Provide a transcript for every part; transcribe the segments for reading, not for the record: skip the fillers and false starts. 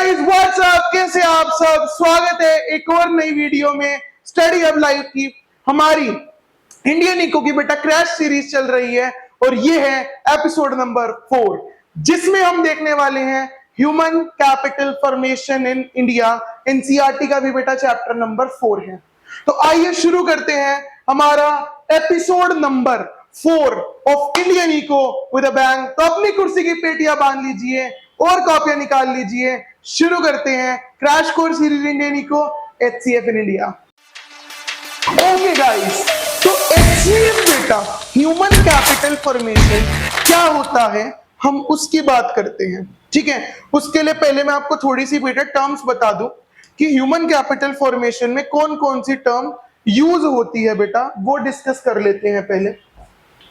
Guys what's up, कैसे आप सब। स्वागत है एक और नई वीडियो में स्टडी अब लाइव की। हमारी इंडियन इको की बेटा क्रैश सीरीज चल रही है और ये है एपिसोड नंबर 4, जिसमें हम देखने वाले हैं human capital formation in India. NCERT का भी बेटा चैप्टर नंबर 4 है। तो आइए शुरू करते हैं हमारा episode number 4 of Indian eco with a bang. तो अपनी कुर्सी की पेटियां बांध लीजिए और कॉपियां निकाल लीजिए। शुरू करते हैं crash course series Indian eco HCF in India. Okay guys, तो एचसीएफ बेटा ह्यूमन कैपिटल फॉर्मेशन क्या होता है हम उसकी बात करते हैं। ठीक है, उसके लिए पहले मैं आपको थोड़ी सी बेटा टर्म्स बता दूं कि ह्यूमन कैपिटल फॉर्मेशन में कौन कौन सी टर्म यूज होती है बेटा, वो डिस्कस कर लेते हैं पहले।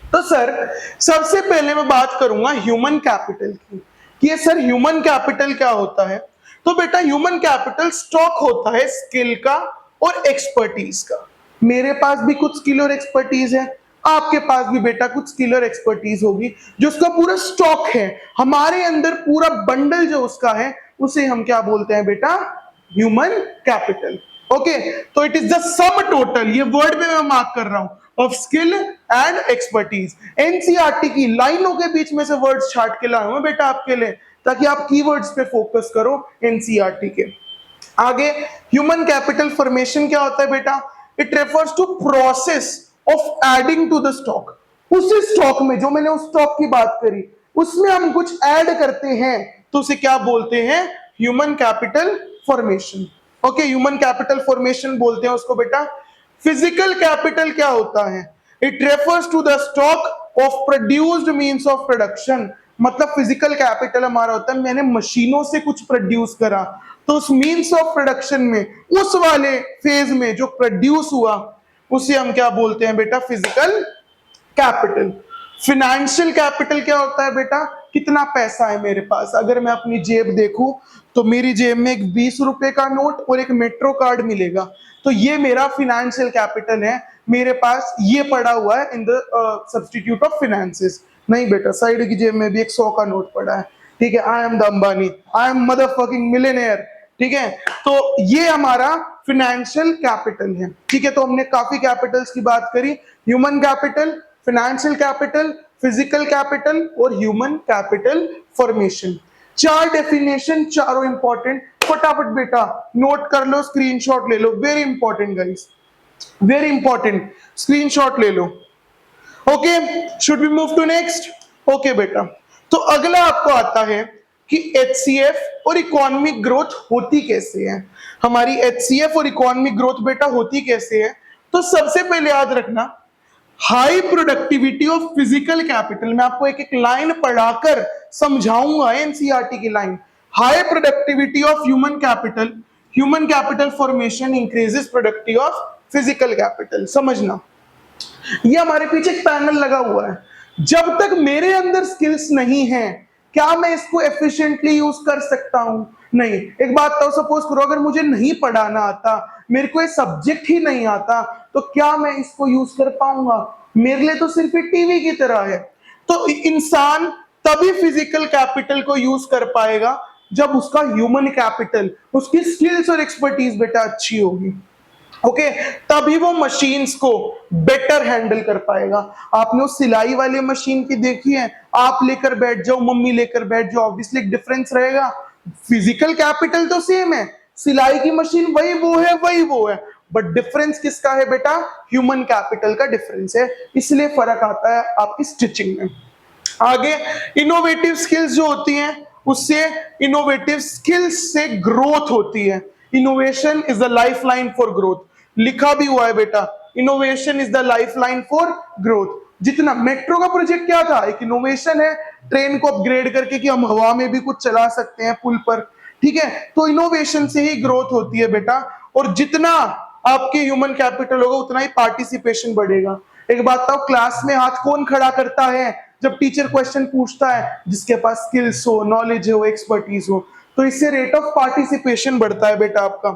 तो सर सबसे पहले मैं बात करूंगा ह्यूमन कैपिटल की कि ये सर ह्यूमन कैपिटल क्या होता है। तो बेटा ह्यूमन कैपिटल स्टॉक होता है स्किल का और एक्सपर्टीज का। मेरे पास भी कुछ स्किल और एक्सपर्टीज है, आपके पास भी बेटा कुछ स्किल और एक्सपर्टीज होगी, जो उसका पूरा स्टॉक है हमारे अंदर, पूरा बंडल जो उसका है उसे हम क्या बोलते हैं बेटा, ह्यूमन कैपिटल। ओके, तो it is the sum total, ये वर्ड में मैं मार्क कर रहा हूं, of skill and expertise. NCERT की लाइनों के बीच में से वर्ड्स छाट के लाया हूं बेटा आपके लिए, ताकि आप कीवर्ड्स पे फोकस करो एनसीईआरटी के। आगे ह्यूमन कैपिटल फॉर्मेशन क्या होता है बेटा, it refers to process of adding to the stock. उसी स्टॉक में, जो मैंने उस स्टॉक की बात करी, उसमें हम कुछ ऐड करते हैं तो उसे क्या बोलते हैं, human capital formation. Okay, human capital formation बोलते हैं उसको बेटा। फिजिकल कैपिटल क्या होता है, it refers to the stock of produced means of production. मतलब फिजिकल कैपिटल हमारा होता है मैंने मशीनों से कुछ प्रोड्यूस करा, तो उस मींस ऑफ प्रोडक्शन में, उस वाले फेज में जो प्रोड्यूस हुआ उसे हम क्या बोलते हैं बेटा, फिजिकल कैपिटल। फिनेंशियल कैपिटल क्या होता है बेटा, कितना पैसा है मेरे पास। अगर मैं अपनी जेब देखूं तो मेरी जेब में एक 20 रुपए का नोट और एक मेट्रो कार्ड मिलेगा, तो ये मेरा फिनेंशियल कैपिटल है, मेरे पास ये पड़ा हुआ है in the substitute of finances. नहीं बेटा, साइड की जेब में भी एक 100 का नोट पड़ा है, ठीक है, I am the Ambani, I am motherfucking millionaire. ठीक है, तो ये हमारा फिनेंशियल कैपिटल है। ठीक है, तो हमने काफी कैपिटल्स की बात करी, human capital, financial capital, physical capital और ह्यूमन कैपिटल फॉर्मेशन। 4 डेफिनेशन, चारों इंपॉर्टेंट। फटाफट बेटा नोट कर लो, स्क्रीनशॉट ले लो, very important guys, very important, screenshot ले लो। Okay, should we move to next. Okay बेटा, तो अगला आपको आता है कि एचसीएफ और इकोनॉमिक ग्रोथ होती कैसे है। हमारी एचसीएफ और इकोनॉमिक ग्रोथ बेटा होती कैसे है, तो सबसे पहले याद रखना, high productivity of physical capital. मैं आपको एक एक लाइन पढ़ाकर समझाऊंगा, एनसीईआरटी की line. High productivity of human capital formation increases productivity of physical capital. समझना, ये हमारे पीछे एक पैनल लगा हुआ है। जब तक मेरे अंदर स्किल्स नहीं है, क्या मैं इसको एफिशिएंटली यूज कर सकता हूं? नहीं। एक बात तो सपोज करो, अगर मुझे नहीं पढ़ाना आता, मेरे को ये सब्जेक्ट ही नहीं आता, तो क्या मैं इसको यूज कर पाऊंगा? मेरे लिए तो सिर्फ एक टीवी की तरह है। तो इंसान तभी फिजिकल कैपिटल को यूज कर पाएगा जब उसका ह्यूमन कैपिटल, उसकी स्किल्स और एक्सपर्टीज बेटा अच्छी होगी। ओके, तभी वो मशीन्स को बेटर हैंडल कर पाएगा। आपने उस सिलाई वाली मशीन की देखी है, आप लेकर बैठ जाओ, मम्मी लेकर बैठ जाओ, ऑब्वियसली एक डिफरेंस रहेगा। फिजिकल कैपिटल तो सेम है, सिलाई की मशीन वही वो है, बट डिफरेंस किसका है बेटा, ह्यूमन कैपिटल का डिफरेंस है, इसलिए फर्क आता है आपकी स्टिचिंग में। आगे इनोवेटिव स्किल्स जो होती हैं, उससे इनोवेटिव स्किल्स से ग्रोथ होती है। Innovation is the lifeline for growth, लिखा भी हुआ है बेटा, innovation is the lifeline for growth. जितना मेट्रो का प्रोजेक्ट क्या था, एक इनोवेशन है, ट्रेन को अपग्रेड करके कि हम हवा में भी कुछ चला सकते हैं पुल पर। ठीक है, तो इनोवेशन से ही ग्रोथ होती है बेटा, और जितना आपके ह्यूमन कैपिटल होगा उतना ही पार्टिसिपेशन बढ़ेगा। एक बात बताओ, क्लास में हाथ कौन खड़ा करता है जब टीचर क्वेश्चन पूछता है? जिसके पास स्किल्स हो, नॉलेज हो, एक्सपर्टीज हो। तो इससे रेट ऑफ पार्टिसिपेशन बढ़ता है बेटा आपका।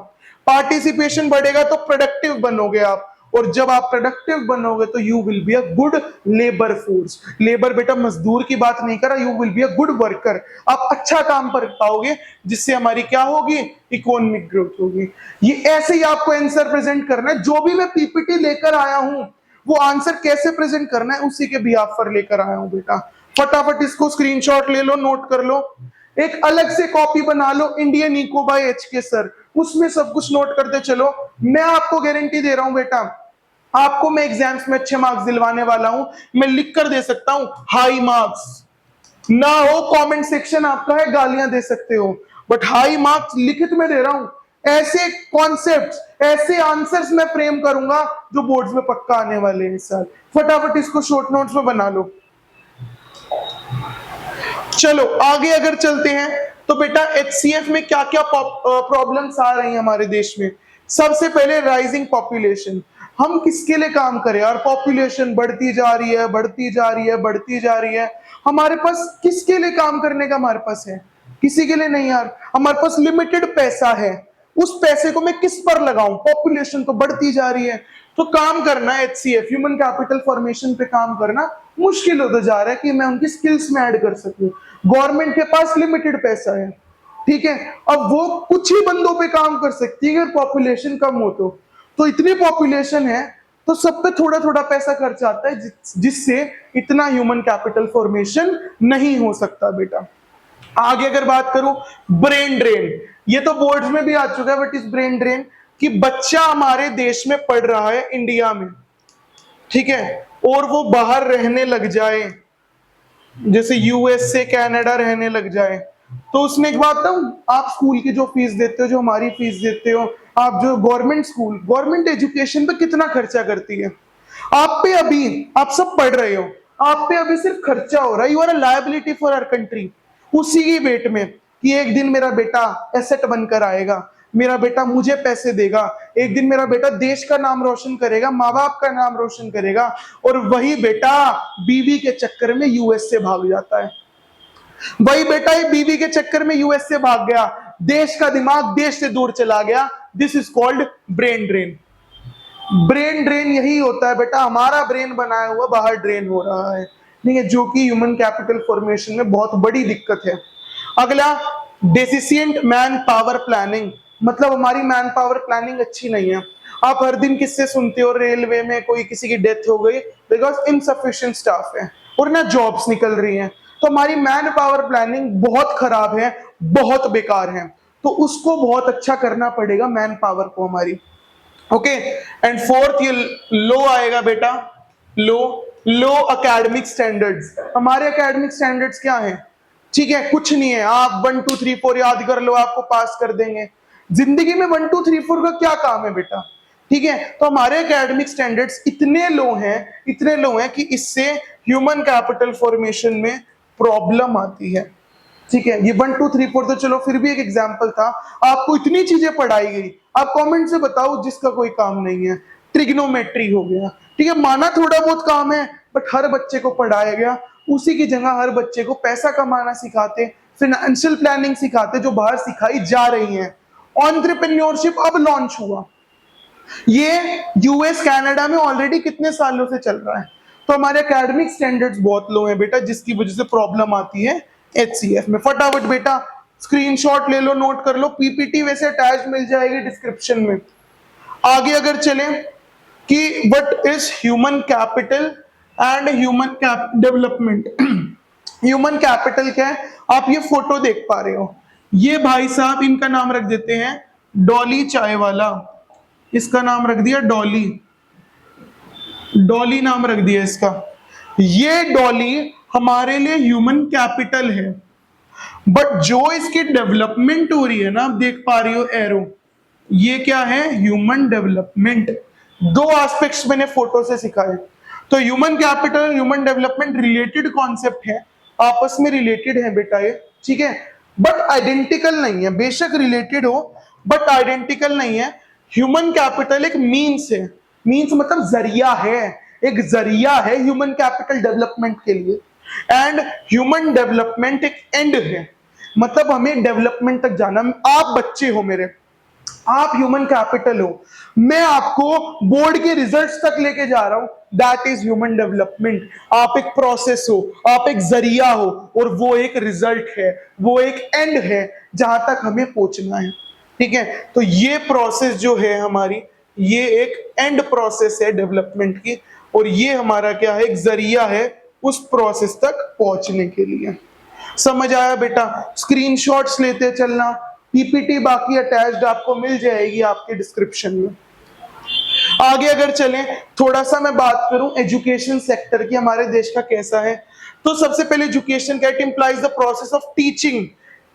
पार्टिसिपेशन बढ़ेगा तो प्रोडक्टिव बनोगे आप, और जब आप प्रोडक्टिव बनोगे तो you will be a good labour force. Labour बेटा मजदूर की बात नहीं कर रहा, you will be a good worker. आप अच्छा काम कर पाओगे जिससे हमारी क्या होगी, इकोनॉमिक ग्रोथ होगी। ये ऐसे ही आपको आंसर प्रेजेंट करना है। जो भी मैं पीपीटी लेकर आया हूं वो आंसर कैसे प्रेजेंट करना है उसी के बिहाफ पर लेकर आया हूं बेटा। फटाफट इसको स्क्रीनशॉट ले लो, नोट कर लो, एक अलग से कॉपी बना लो Indian eco by HK sir, उसमें सब कुछ नोट करते चलो। मैं आपको गारंटी दे रहा हूं बेटा, आपको मैं एग्जाम्स में अच्छे मार्क्स दिलवाने वाला हूं। मैं लिख कर दे सकता हूं हाई मार्क्स, ना हो कमेंट सेक्शन आपका है, गालियां दे सकते हो, बट हाई मार्क्स लिखित में दे रहा हूं। ऐसे कॉन्सेप्ट्स, ऐसे आंसर्स मैं फ्रेम करूंगा जो बोर्ड्स में पक्का आने वाले हैं इस साल। फटाफट इसको शॉर्ट नोट्स में बना लो। चलो आगे अगर चलते हैं तो बेटा एचसीएफ में क्या क्या प्रॉब्लम्स आ रही हैं हमारे देश में। सबसे पहले राइजिंग पॉपुलेशन। हम किसके लिए काम करें यार, पॉपुलेशन बढ़ती जा रही है, बढ़ती जा रही है, बढ़ती जा रही है। हमारे पास किसके लिए काम करने का हमारे पास है, किसी के लिए नहीं यार। हमारे पास लिमिटेड पैसा है, उस पैसे को मैं किस पर लगाऊं, पॉपुलेशन तो बढ़ती जा रही है। तो काम करना है एचसीएफ ह्यूमन कैपिटल फॉर्मेशन पे काम करना मुश्किल होता जा रहा है कि मैं उनकी स्किल्स में ऐड कर सकूं। गवर्नमेंट के पास लिमिटेड पैसा है, ठीक है, अब वो कुछ ही बंदों पे काम कर सकती है अगर पॉपुलेशन कम हो तो इतनी पॉपुलेशन है तो सब पे थोड़ा थोड़ा पैसा खर्च आता है जिससे इतना ह्यूमन कैपिटल फॉर्मेशन नहीं हो सकता बेटा। आगे अगर बात करूं ब्रेन ड्रेन, ये तो बोर्ड्स में भी आ चुका है, बट इस ब्रेन ड्रेन कि बच्चा हमारे देश में पढ़ रहा है इंडिया में, ठीक है, और वो बाहर रहने लग जाए, जैसे यूएस से कनाडा रहने लग जाए, तो उसमें एक बात बताऊं, आप स्कूल की जो फीस देते हो, जो हमारी फीस देते हो, आप जो गवर्नमेंट स्कूल, गवर्नमेंट एजुकेशन पे कितना खर्चा करती है। आप पे अभी, आप सब पढ़ रहे हो, आप पे अभी सिर्फ खर्चा हो रहा है, you are a liability for our country. उसी की वेट में कि एक दिन मेरा बेटा एसेट बनकर आएगा, मेरा बेटा मुझे पैसे देगा, एक दिन मेरा बेटा देश का नाम रोशन करेगा, माँ बाप का नाम रोशन करेगा, और वही बेटा बीवी के चक्कर में यूएस से भाग जाता है। वही बेटा ये बीवी के चक्कर में यूएस से भाग गया, देश का दिमाग देश से दूर चला गया। This is called brain drain. Brain drain यही होता है बेटा, हमारा ब्रेन बनाया हुआ बाहर ड्रेन हो रहा है, ठीक है, जो कि ह्यूमन कैपिटल फॉर्मेशन में बहुत बड़ी दिक्कत है। अगला डेफिशिएंट मैन पावर प्लानिंग, मतलब हमारी मैन पावर प्लानिंग अच्छी नहीं है। आप हर दिन किससे सुनते हो, रेलवे में कोई किसी की डेथ हो गई बिकॉज इनसफिशिएंट स्टाफ है और ना जॉब्स निकल रही हैं। तो हमारी मैन पावर प्लानिंग बहुत खराब है, बहुत बेकार है, तो उसको बहुत अच्छा करना पड़ेगा मैन पावर को हमारी। ओके, एंड फोर्थ ये लो आएगा बेटा, लो एकेडमिक स्टैंडर्ड्स। हमारे एकेडमिक स्टैंडर्ड्स क्या हैं, ठीक है, कुछ नहीं है, आप 1 2 3 4 याद कर लो आपको पास कर देंगे। जिंदगी में 1 2 3 4 का क्या काम है बेटा, ठीक है। तो हमारे एकेडमिक स्टैंडर्ड्स इतने लो हैं, इतने लो हैं कि इससे ह्यूमन कैपिटल फॉर्मेशन में प्रॉब्लम आती है, ठीक है। ये 1 2 3 4 तो चलो फिर भी एक एग्जाम्पल था, आपको इतनी चीजें पढ़ाई गई, आप कमेंट से बताओ जिसका कोई काम नहीं है। ट्रिग्नोमेट्री हो गया, ठीक है, माना थोड़ा बहुत काम है, बट हर बच्चे को पढ़ाया गया। उसी की जगह हर बच्चे को पैसा कमाना सिखाते, फाइनेंशियल प्लानिंग सिखाते, जो बाहर सिखाई जा रही है। एंटरप्रेन्योरशिप अब लॉन्च हुआ, ये यूएस कनाडा में ऑलरेडी कितने सालों से चल रहा है। तो हमारे एकेडमिक स्टैंडर्ड्स बहुत लो हैं बेटा, जिसकी वजह से प्रॉब्लम आती है एचसीएफ में। फटाफट बेटा स्क्रीनशॉट ले लो, नोट कर लो, पीपीटी वैसे अटैच मिल जाएगी डिस्क्रिप्शन में। आगे अगर चले कि what is human capital and human development. Human capital क्या है, आप ये फोटो देख पा रहे हो, ये भाई साहब, इनका नाम रख देते हैं डॉली चाय वाला, इसका नाम रख दिया डॉली, डॉली नाम रख दिया इसका। ये डॉली हमारे लिए ह्यूमन कैपिटल है, बट जो इसकी डेवलपमेंट हो रही है ना, आप देख पा रही हो एरो, ये क्या है, ह्यूमन डेवलपमेंट। दो एस्पेक्ट्स मैंने फोटो से सिखाए। तो human capital, human development related concept है, आपस में रिलेटेड है बेटा ये, ठीक है, बट आइडेंटिकल नहीं है। बेशक रिलेटेड हो बट आइडेंटिकल नहीं है। ह्यूमन कैपिटल एक मीन्स है, मीन्स मतलब जरिया है, एक जरिया है ह्यूमन कैपिटल डेवलपमेंट के लिए, एंड ह्यूमन डेवलपमेंट एक एंड है, मतलब हमें डेवलपमेंट तक जाना। आप बच्चे हो मेरे, आप ह्यूमन कैपिटल हो, मैं आपको बोर्ड के रिजल्ट्स तक लेके जा रहा हूं, दैट इज ह्यूमन डेवलपमेंट। आप एक प्रोसेस हो, आप एक जरिया हो, और वो एक रिजल्ट है, वो एक एंड है जहां तक हमें पहुंचना है। ठीक है, तो ये प्रोसेस जो है हमारी, ये एक एंड प्रोसेस है डेवलपमेंट की, और ये हमारा क्या है, एक जरिया है उस प्रोसेस तक पहुंचने के लिए। समझ आया बेटा? स्क्रीनशॉट्स लेते चलना, पीपीटी बाकी अटैच्ड आपको मिल जाएगी आपके डिस्क्रिप्शन में। आगे अगर चलें, थोड़ा सा मैं बात करूं एजुकेशन सेक्टर की, हमारे देश का कैसा है। तो सबसे पहले एजुकेशन क्या, it implies the process of teaching.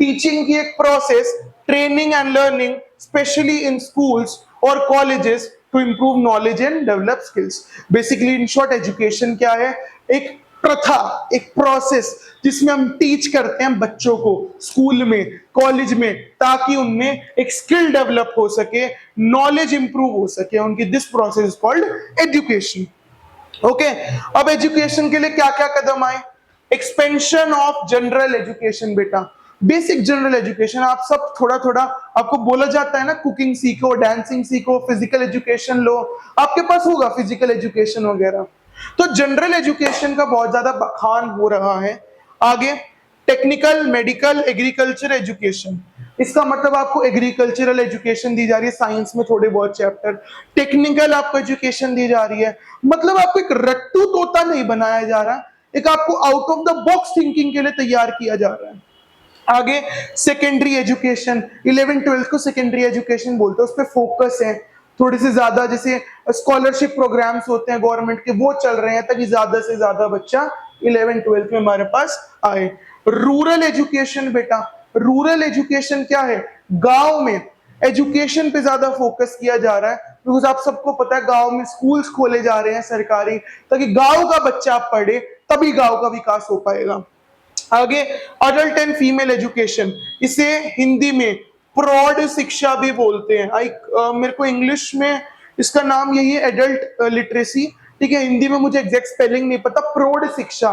Teaching की एक process, training and learning specially in schools और colleges to improve knowledge and develop skills. Basically in short education क्या है, एक प्रथा, एक प्रोसेस जिसमें हम टीच करते हैं बच्चों को स्कूल में, कॉलेज में, ताकि उनमें एक स्किल डेवलप हो सके, नॉलेज इंप्रूव हो सके उनकी। This process is called education. Okay, अब एजुकेशन के लिए क्या क्या कदम आए? एक्सपेंशन ऑफ जनरल एजुकेशन बेटा, बेसिक जनरल एजुकेशन। आप सब थोड़ा थोड़ा, आपको बोला जाता है ना, कुकिंग सीखो, डांसिंग सीखो, फिजिकल एजुकेशन लो, आपके पास होगा फिजिकल एजुकेशन वगैरह। तो जनरल एजुकेशन का बहुत ज्यादा बखान हो रहा है। आगे टेक्निकल, मेडिकल, एग्रीकल्चर एजुकेशन, इसका मतलब आपको एग्रीकल्चरल एजुकेशन दी जा रही है, साइंस में थोड़े बहुत चैप्टर। टेक्निकल आपको एजुकेशन दी जा रही है, मतलब आपको एक रट्टू तोता नहीं बनाया जा रहा, एक आपको out of the box thinking के लिए तैयार किया जा रहा है। आगे सेकेंडरी एजुकेशन, 11th-12th को सेकेंडरी एजुकेशन बोलते हैं, उस पर फोकस है थोड़ी सी ज्यादा, जैसे स्कॉलरशिप प्रोग्राम्स होते हैं गवर्नमेंट के, वो चल रहे हैं ताकि ज्यादा से ज्यादा बच्चा 11th-12th में हमारे पास आए। रूरल एजुकेशन बेटा, रूरल एजुकेशन क्या है, गांव में एजुकेशन पे ज्यादा फोकस किया जा रहा है, बिकॉज आप सबको पता है गांव में स्कूल्स खोले जा रहे हैं सरकारी, ताकि गांव का बच्चा पढ़े, तभी गांव का विकास हो पाएगा। आगे अडल्ट एंड फीमेल एजुकेशन, इसे हिंदी में प्रौढ़ शिक्षा भी बोलते हैं। मेरे को इंग्लिश में इसका नाम यही है, एडल्ट लिटरेसी। ठीक है, हिंदी में मुझे एग्जैक्ट स्पेलिंग नहीं पता। प्रौढ़ शिक्षा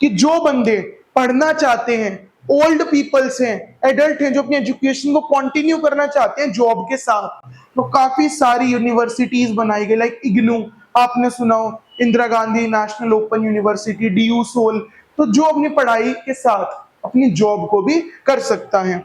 कि जो बंदे पढ़ना चाहते हैं, ओल्ड पीपल्स हैं, एडल्ट हैं, जो अपनी एजुकेशन को कंटिन्यू करना चाहते हैं जॉब के साथ, तो काफी सारी यूनिवर्सिटीज बनाई गई, लाइक इग्नू आपने सुना हो, Indira Gandhi national open university, DU SOL, तो जो अपनी पढ़ाई के साथ अपनी जॉब को भी कर सकता है।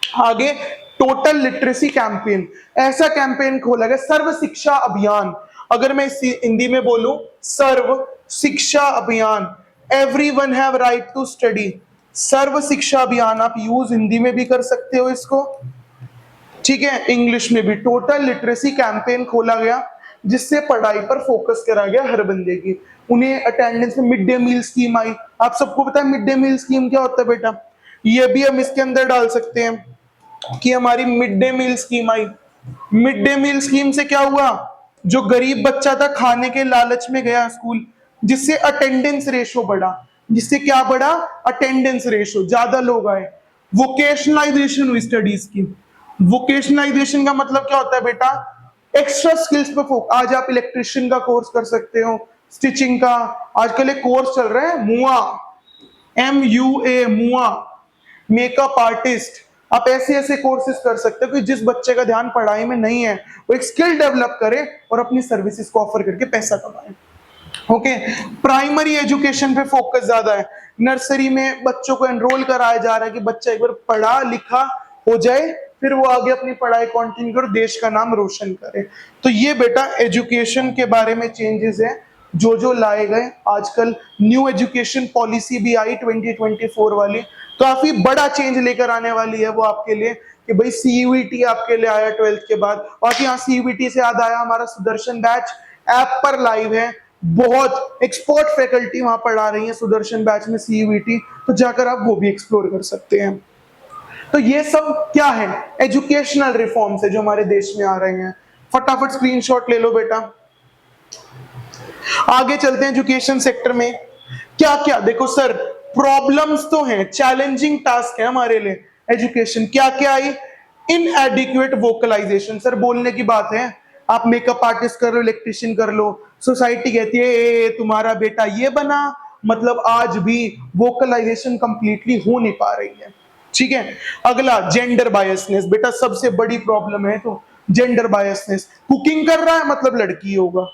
आगे टोटल लिटरेसी कैंपेन, ऐसा कैंपेन खोला गया, सर्व शिक्षा अभियान। अगर मैं हिंदी में बोलूं, Sarva Shiksha Abhiyan, everyone have right to study, Sarva Shiksha Abhiyan आप यूज हिंदी में भी कर सकते हो इसको, ठीक है, इंग्लिश में भी। टोटल लिटरेसी कैंपेन खोला गया जिससे पढ़ाई पर फोकस करा गया हर बंदे की। उन्हें अटेंडेंस में मिड डे मील स्कीम आई। आप सबको पता है मिड डे मील स्कीम क्या होता है बेटा, ये भी हम इसके अंदर डाल सकते हैं कि हमारी मिड डे मील स्कीम आई। मिड डे मील स्कीम से क्या हुआ, जो गरीब बच्चा था खाने के लालच में गया स्कूल, जिससे अटेंडेंस रेशो बढ़ा, जिससे क्या बढ़ा, अटेंडेंस रेशो, ज्यादा लोग आए। वोकेशनलाइजेशन हुई स्टडीज की। वोकेशनलाइजेशन का मतलब क्या होता है बेटा, एक्स्ट्रा स्किल्स पे फोकस। आज आप इलेक्ट्रिशियन का कोर्स कर सकते हो, स्टिचिंग का, आजकल एक कोर्स चल रहा है मुआ, MUA, मुआ, मेकअप आर्टिस्ट। आप ऐसे ऐसे कोर्सेज कर सकते हो कि जिस बच्चे का ध्यान पढ़ाई में नहीं है, वो एक स्किल डेवलप करे और अपनी सर्विसेज को ऑफर करके पैसा कमाए। ओके, प्राइमरी एजुकेशन पे फोकस ज्यादा है। नर्सरी में बच्चों को एनरोल कराया जा रहा है कि बच्चा एक बार पढ़ा लिखा हो जाए, फिर वो आगे अपनी पढ़ाई कंटिन्यू कर देश का नाम रोशन करे। तो ये बेटा एजुकेशन के बारे में चेंजेस है जो लाए गए। आजकल न्यू एजुकेशन पॉलिसी भी आई 2024 वाली, काफी बड़ा चेंज लेकर आने वाली है वो आपके लिए, कि भाई CUET आपके लिए आया 12th के बाद। और यहाँ CUET से याद आया, हमारा सुदर्शन बैच ऐप पर लाइव है, बहुत एक्सपर्ट फैकल्टी वहां पढ़ा रही है सुदर्शन बैच में CUET, तो जाकर आप वो भी एक्सप्लोर कर सकते हैं। तो ये सब क्या है, एजुकेशनल रिफॉर्म्स है जो हमारे देश में आ रहे हैं। फटाफट स्क्रीनशॉट ले लो बेटा। आगे चलते हैं एजुकेशन सेक्टर में क्या क्या। देखो सर, प्रॉब्लम्स तो हैं, चैलेंजिंग टास्क है हमारे लिए एजुकेशन। क्या क्या आई, इनएडिक्वेट वोकलाइजेशन, सर बोलने की बात है, आप मेकअप आर्टिस्ट कर लो, इलेक्ट्रिशियन कर लो, सोसाइटी कहती है ए, तुम्हारा बेटा ये बना, मतलब आज भी वोकलाइजेशन कंप्लीटली हो नहीं पा रही है। ठीक है, अगला जेंडर बायसनेस, बेटा सबसे बड़ी प्रॉब्लम है। तो जेंडर बायसनेस, कुकिंग कर रहा है मतलब लड़की होगा,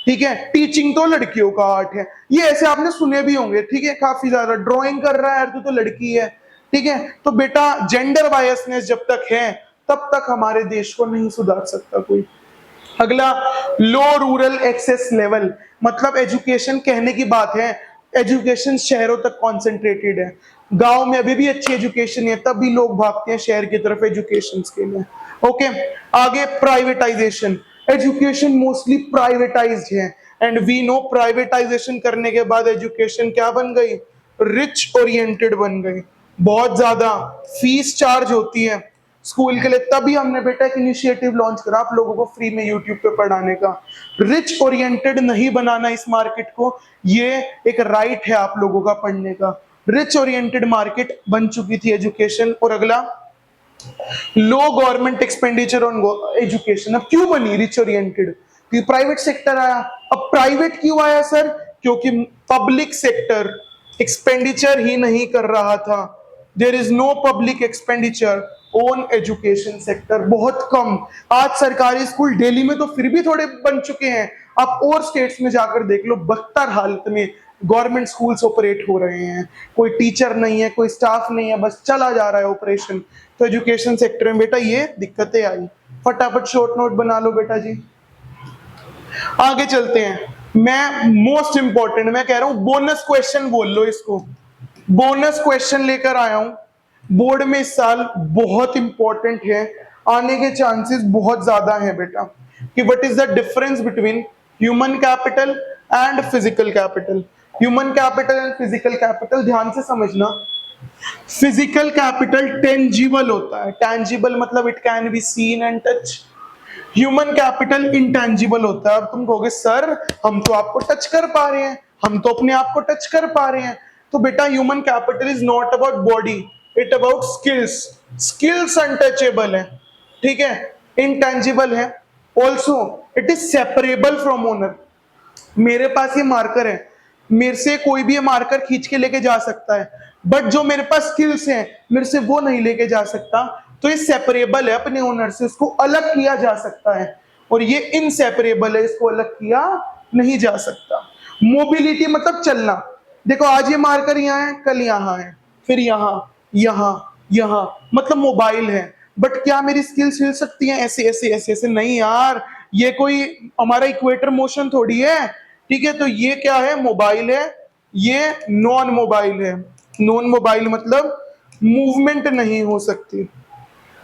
ठीक है, टीचिंग तो लड़कियों का आर्ट है, ये ऐसे आपने सुने भी होंगे, ठीक है, काफी ज्यादा, ड्राइंग कर रहा है यार तो लड़की है, ठीक है। तो बेटा जेंडर बायसनेस जब तक है तब तक हमारे देश को नहीं सुधार सकता कोई। अगला, लो रूरल एक्सेस लेवल, मतलब एजुकेशन कहने की बात है, एजुकेशन शहरों तक कॉन्सेंट्रेटेड है, गांव में अभी भी अच्छी एजुकेशन है, तब भी लोग भागते हैं शहर की तरफ एजुकेशन के लिए। ओके, आगे प्राइवेटाइजेशन, एजुकेशन मोस्टली प्राइवेटाइज्ड है, एंड वी नो प्राइवेटाइजेशन करने के बाद एजुकेशन क्या बन गई, रिच ओरिएंटेड बन गई, बहुत ज्यादा फीस चार्ज होती है स्कूल के लिए, तभी हमने बेटा एक इनिशिएटिव लॉन्च करा आप लोगों को फ्री में यूट्यूब पे पढ़ाने का। रिच ओरिएंटेड नहीं बनाना इस मार्केट को, ये एक राइट है आप लोगों का पढ़ने का। रिच ओरिएंटेड मार्केट बन चुकी थी एजुकेशन। और अगला, लो गवर्नमेंट एक्सपेंडिचर ऑन एजुकेशन। अब क्यों बनी रिच ओरिएंटेड, क्योंकि प्राइवेट सेक्टर आया। अब प्राइवेट क्यों आया सर, क्योंकि पब्लिक सेक्टर एक्सपेंडिचर ही नहीं कर रहा था। There is no public expenditure on education sector, बहुत कम। आज सरकारी स्कूल दिल्ली में तो फिर भी थोड़े बन चुके हैं, आप और स्टेट्स में जाकर देख लो, बदतर हालत में गवर्नमेंट स्कूल्स ऑपरेट हो रहे हैं, कोई टीचर नहीं है, कोई स्टाफ नहीं है, बस चला जा रहा है ऑपरेशन। तो एजुकेशन सेक्टर में बेटा ये दिक्कतें आई। फटाफट शॉर्ट नोट बना लो बेटा जी, आगे चलते हैं। मैं मोस्ट इंपॉर्टेंट मैं कह रहा हूं बोनस क्वेश्चन बोल लो इसको, बोनस क्वेश्चन लेकर आया हूं बोर्ड में इस साल, बहुत इंपॉर्टेंट है, आने के चांसेस बहुत ज्यादा हैं बेटा, कि what is the difference between human capital and physical capital. Human capital and physical capital ध्यान से समझना। फिजिकल कैपिटल टेंजिबल होता है, टेंजिबल मतलब it can be seen and touch. Human capital intangible होता है। अब तुम कहोगे सर हम तो आपको टच कर पा रहे हैं, हम तो अपने आप को टच कर पा रहे हैं। तो बेटा human capital is not about body, it about skills. Skills untouchable है, ठीक है, इंटेंजिबल है। Also it is separable from owner. मेरे पास ये मार्कर है, मेरे से कोई भी ये मार्कर खींच के लेके जा सकता है, बट जो मेरे पास स्किल्स हैं मेरे से वो नहीं लेके जा सकता। तो ये सेपरेबल है अपने ओनर से, उसको अलग किया जा सकता है, और ये इनसेपरेबल है, इसको अलग किया नहीं जा सकता। मोबिलिटी मतलब चलना। देखो आज ये मार्कर यहाँ है, कल यहाँ है, फिर यहाँ यहाँ यहाँ, मतलब मोबाइल है। बट क्या मेरी स्किल्स हिल सकती हैं ऐसे ऐसे ऐसे ऐसे? नहीं यार, ये कोई हमारा इक्वेटर मोशन थोड़ी है, ठीक है। तो ये क्या है, मोबाइल है, ये नॉन मोबाइल है। नॉन मोबाइल मतलब मूवमेंट नहीं हो सकती,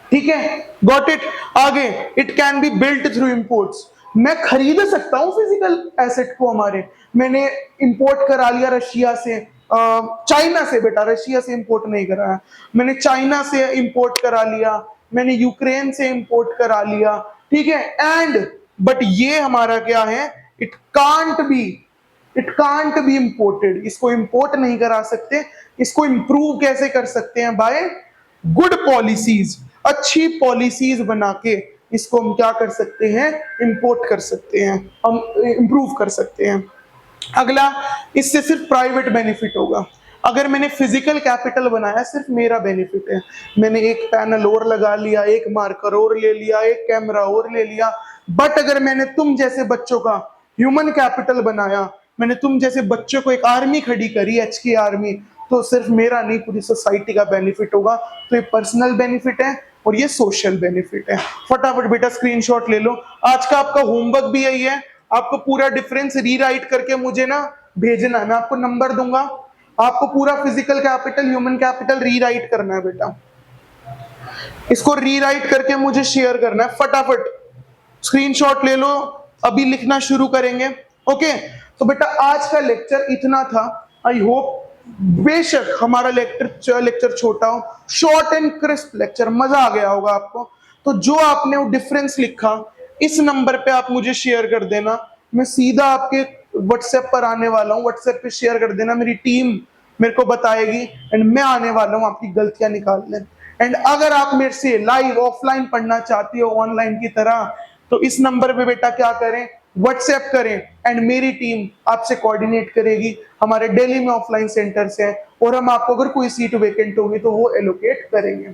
ठीक है, गॉट इट। आगे, it can be built through imports. मैं खरीद सकता हूं फिजिकल एसेट को, हमारे मैंने इंपोर्ट करा लिया रशिया से, चाइना से, बेटा रशिया से इंपोर्ट नहीं करा है मैंने, चाइना से इंपोर्ट करा लिया मैंने, यूक्रेन से इंपोर्ट करा लिया, ठीक है। एंड बट ये हमारा क्या है, इट कांट बी इंपोर्टेड, इसको इंपोर्ट नहीं करा सकते। इसको इंप्रूव कैसे कर सकते हैं, बाय गुड पॉलिसीज, अच्छी पॉलिसीज बना के इसको हम क्या कर सकते हैं, इंपोर्ट कर सकते हैं, हम इंप्रूव कर सकते हैं। अगला, इससे सिर्फ प्राइवेट बेनिफिट होगा। अगर मैंने फिजिकल कैपिटल बनाया सिर्फ मेरा बेनिफिट है, मैंने एक पैनल और लगा लिया, एक मार्कर और ले लिया, एक कैमरा और ले लिया। बट अगर मैंने तुम जैसे बच्चों का ह्यूमन कैपिटल बनाया, मैंने तुम जैसे बच्चों को एक आर्मी खड़ी करी, HK आर्मी, तो सिर्फ मेरा नहीं पूरी सोसाइटी का बेनिफिट होगा। तो ये पर्सनल बेनिफिट है और ये सोशल बेनिफिट है। फटाफट बेटा स्क्रीनशॉट ले लो। आज का आपका होमवर्क भी यही है, आपको पूरा डिफरेंस रीराइट करके मुझे ना भेजना है, मैं आपको नंबर दूंगा, आपको पूरा physical capital human capital rewrite करना है बेटा, इसको रीराइट करके मुझे शेयर करना है। फटाफट स्क्रीनशॉट ले लो, अभी लिखना शुरू करेंगे। ओके, तो बेटा आज का लेक्चर इतना था। आई होप, बेशक हमारा लेक्चर छोटा हो, शॉर्ट एंड क्रिस्प लेक्चर, मजा आ गया होगा आपको। तो जो आपने वो डिफरेंस लिखा इस नंबर पे आप मुझे शेयर कर देना, मैं सीधा आपके व्हाट्सएप पर आने वाला हूँ, व्हाट्सएप पे शेयर कर देना, मेरी टीम मेरे को बताएगी एंड मैं आने वाला हूँ आपकी गलतियां निकालने। एंड अगर आप मेरे से लाइव ऑफलाइन पढ़ना चाहती हो ऑनलाइन की तरह, तो इस नंबर पे बेटा क्या करें, व्हाट्सएप करें एंड मेरी टीम आपसे कोऑर्डिनेट करेगी। हमारे दिल्ली में ऑफलाइन सेंटर्स हैं और हम आपको अगर कोई सीट वेकेंट होगी तो वो एलोकेट करेंगे।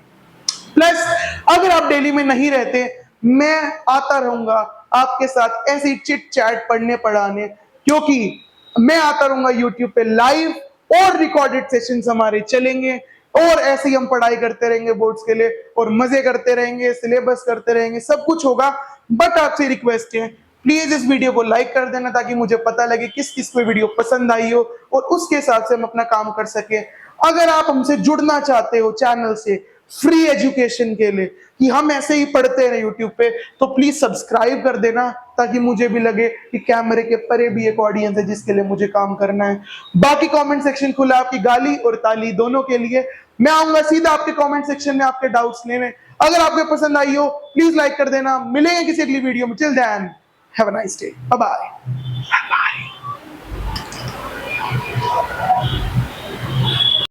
प्लस अगर आप दिल्ली में नहीं रहते मैं आता रहूंगा आपके साथ ऐसी चिट चैट पढ़ने पढ़ाने, क्योंकि मैं आता रहूंगा यूट्यूब पे लाइव, और रिकॉर्डेड सेशंस हमारे चलेंगे, और ऐसे ही हम पढ़ाई करते रहेंगे बोर्ड्स के लिए, और मजे करते रहेंगे, सिलेबस करते रहेंगे, सब कुछ होगा। बट आपसे रिक्वेस्ट है, प्लीज इस वीडियो को लाइक कर देना, ताकि मुझे पता लगे किस किस को वीडियो पसंद आई हो, और उसके हिसाब से हम अपना काम कर सके। अगर आप हमसे जुड़ना चाहते हो चैनल से फ्री एजुकेशन के लिए, कि हम ऐसे ही पढ़ते रहे यूट्यूब पे, तो प्लीज सब्सक्राइब कर देना, ताकि मुझे भी लगे कि कैमरे के परे भी एक ऑडियंस है जिसके लिए मुझे काम करना है। बाकी कमेंट सेक्शन खुला आपकी गाली और ताली दोनों के लिए। मैं आऊंगा सीधा आपके कमेंट सेक्शन में आपके डाउट्स लेने। अगर आपको पसंद आई हो प्लीज लाइक कर देना। मिलेंगे किसी अगली वीडियो में। Till then have a nice day, bye bye.